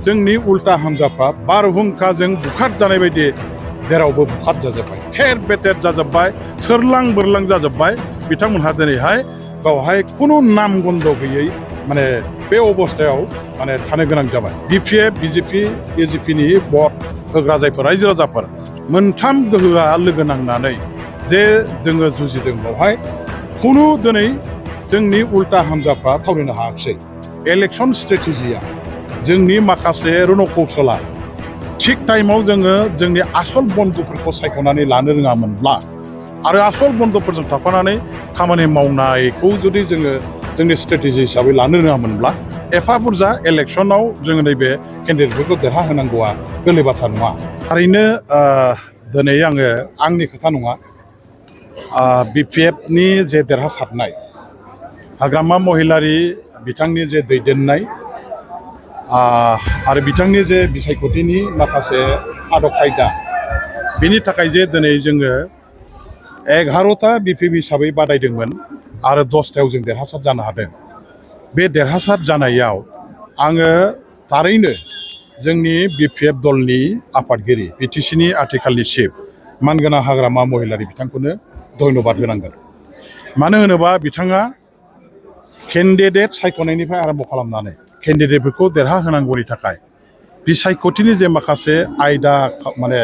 जोंनि उल्टा हान्जाफ्रा बारहुंखाजों बुखारजानाय बायदि जेरावबो बुखारजाजोब्बाय, थेर बेथेर जाजोब्बाय, सोरलां बोरलां जाजोब्बाय। बिथांमोनहा दिनैहाय गावहाय खुनु नाम गन्ध गैयै माने बे अबस्थायाव माने थानो गोनां जाबाय। बिपिएफ, बिजेपि, एजिपिनि भट होग्रा जायफोर रायजो राजाफोर मोनथाम गोहोआ लोगो नांनानै जे जोङो जुजिदों बेवहाय खुनु दिनै जोंनि उल्टा हान्जाफ्रा थावरिनो हायाखिसै। इलेक्सन स्ट्रेटेजिया जोंनि माखासे रनकौशला थिग टाइमाव जोङो जोंनि आसल बन्दुफोरखौ सायख'नानै लानो रोङामोनब्ला आरो आसल बन्दुफोरजों थाफानानै खामानि मावनायखौ जुदि जोङो जोंनि स्ट्रेटेजि हिसाबै लानो रोङामोनब्ला एफा बुरजा इलेक्सनाव जोङो नैबे केन्डिडेटफोरखौ देरहाहोनांगौआ गोरलै बाथ्रा नङा। थारैनो दिनै आङो आंनि खोथा नङा, बिपिएफनि जे देरहासारनाय, हाग्रामा महिलारि बिथांनि जे दैदेननाय आरो बिथांनि जे बिसायख'थिनि माखासे आदब खायदा, बिनि थाखाय जे दिनै जोङो 11टा बिपिएफ हिसाबै बादायदोंमोन आरो 10टायाव जों देरहासार जानो हादों। बे देरहासार जानायाव आङो थारैनो जोंनि बिपिएफ दलनि आफादगिरि बिटिसिनि आथिखालनि चिफ मानगोनां हाग्रामा महिलारि बिथांखौनो धन्यबाद होनांगोन। मानो होनोबा बिथाङा केन्डिडेट सायख'नायनिफ्राय आरम्भ खालामनानै केन्डिडेटफोरखौ देरहाहोनांगौनि थाखाय बिसायख'थिनि जे माखासे आयदा माने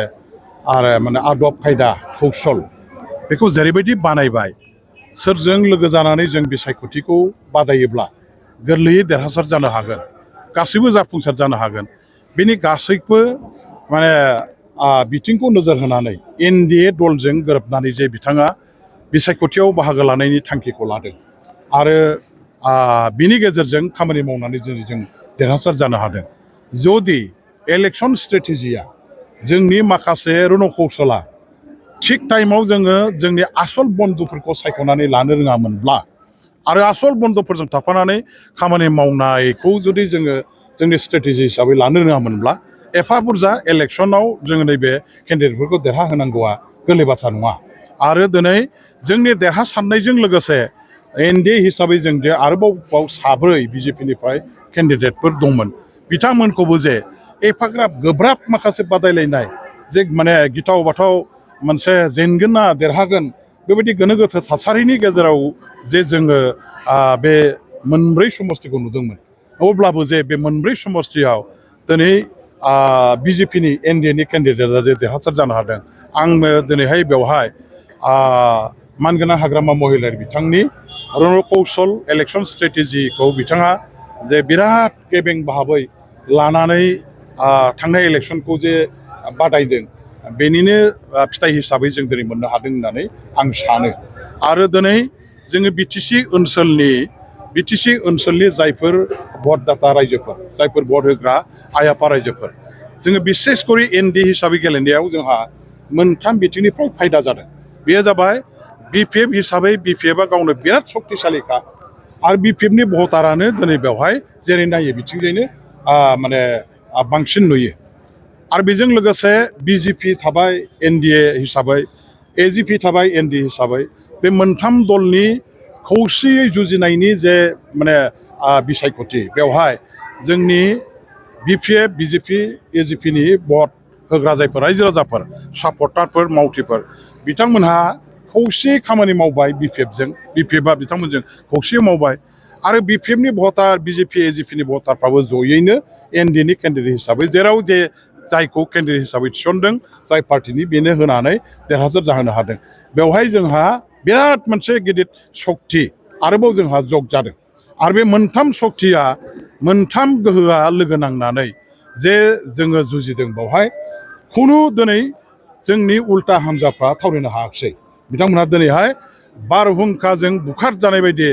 आदब खायदा कौशल बेखौ जेरैबायदि बानायबाय, सोरजों लोगो जानानै जों बिसायख'थिखौ बादायोब्ला गोरलैयै देरहासार जानो हागोन, गासैबो जाफुंसार जानो हागोन, बेनि गासैबो माने बिथिंखौ नोजोर होनानै एनडिए दलजों गोरोबनानै जे बिथाङा बिसायख'थियाव बाहागो लानायनि थांखिखौ लादों आरो बिनि गेजेरजों खामानि मावनानै जों देरहासार जानो हादों। जुदि इलेक्सन स्ट्रेटेजिया जोंनि माखासे रनकौशला थिग टाइमाव जोङो जोंनि आसल बन्दुफोरखौ सायख'नानै लानो रोङामोनब्ला आरो आसल बन्दुफोरजों थाफानानै खामानि मावनायखौ जुदि जोङो जोंनि स्ट्रेटेजि हिसाबै लानो रोङामोनब्ला एफा बुरजा इलेक्सनाव जोङो नैबे केन्डिडेटफोरखौ देरहाहोनांगौआ गोरलै बाथ्रा नङा। आरो दिनै जोंनि देरहासारनायजों लोगोसे एनडिए हिसाबै जों जे आरोबाव 7 बिजेपिनिफ्राय केन्डिडेटफोर दंमोन, बिथांमोनखौबो जे एफाग्राब गोब्राब माखासे बादायलायनाय जे माने गिथाव बाथाव मोनसे जेनगोन ना देरहागोन बेबायदि गोनो गोथो थासारिनि गेजेराव जे जोङो बे मोनब्रै समष्टिखौ नुदोंमोन, अब्लाबो जे बे मोनब्रै समष्टियाव दिनै बिजेपिनि एनडिएनि केन्डिडेटआ जे देरहासार जानो हादों, आंनो दिनैहाय बेवहाय मानगोनां हाग्रामा महिलारि बिथांनि रनकौशल इलेक्सन स्ट्रेटेजिखौ बिथाङा जे बिराद गेबें भाबै लानानै थांनाय इलेक्सनखौ जे बादायदों, बेनिनो फिथाइ हिसाबै जों दिनै मोननो हादों होननानै आं सानो। आरो दिनै जोङो बिटिसि ओनसोलनि जायफोर भटदाता रायजोफोर, जायफोर भट होग्रा आइ आफा रायजोफोर, जोङो बिसेसकरि एनडिए हिसाबै गेलेनायाव जोंहा मोनथाम बिथिंनिफ्राय फायदा जादों। बेयो जाबाय बिपिएफ हिसाबै बिपिएफआ गावनो बिराद सक्तिशालिखा आरो बिपिएफनि भटारानो दिनै बेवहाय जेरै नायो बिथिंजायनो माने बांसिन नुयो। आरो बेजों लोगोसे बिजेपि थाबाय एनडिए हिसाबै, एजिपि थाबाय एनडिए हिसाबै, बे मोनथाम दलनि खौसेयै जुजिनायनि जे माने बिसायख'थि, बेवहाय जोंनि बिपिएफ, बिजेपि, एजिपिनि भट होग्रा जायफोर रायजो राजाफोर, सापर्टारफोर, मावथिफोर, बिथांमोनहा खौसे खामानि मावबाय बिपिएफआ बिथांमोनजों खौसे मावबाय आरो बिपिएफनि भटार, बिजेपि, एजिपिनि भटारफ्राबो जयैनो एनडिएनि केन्डिडेट हिसाबै जेराव जे जायखौ केन्डिडेट हिसाबै थिसनदों, जाय पार्टिनि बेनो होनानै देरहासार जाहोनो हादों। बेवहाय जोंहा बिराद मोनसे गिदिर सक्ति आरोबाव जोंहा जग जादों। आरो बे मोनथाम सक्तिया, मोनथाम गोहोआ लोगो नांनानै जे जोङो जुजिदों, बेवहाय खुनु दिनै जोंनि उल्टा हान्जाफ्रा थावरिनो हायाखिसै। बिथांमोनहा दिनैहाय बारहुंखाजों बुखारजानाय बायदि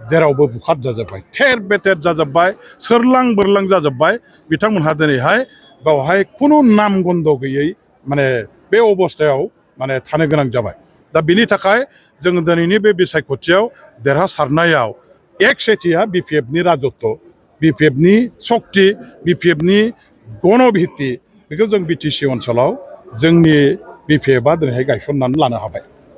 जेरावबो बुखारजाजोब्बाय, थेर बेथेर जाजोब्बाय, सोरलां बोरलां जाजोब्बाय। बिथांमोनहा दिनैहाय गावहाय खुनु नाम गन्ध गैयै माने बे अबस्थायाव माने थानो गोनां जाबाय। दा बिनि थाखाय जों दिनैनि बे बिसायख'थियाव देरहासारनायाव एक सेथिया बिपिएफनि राजत्व, बिपिएफनि सक्ति, बिपिएफनि गणभित्ति, बेखौ जों बिटिसि ओनसोलाव जोंनि बिपिएफआ दिनैहाय गायसननानै लानो हाबाय।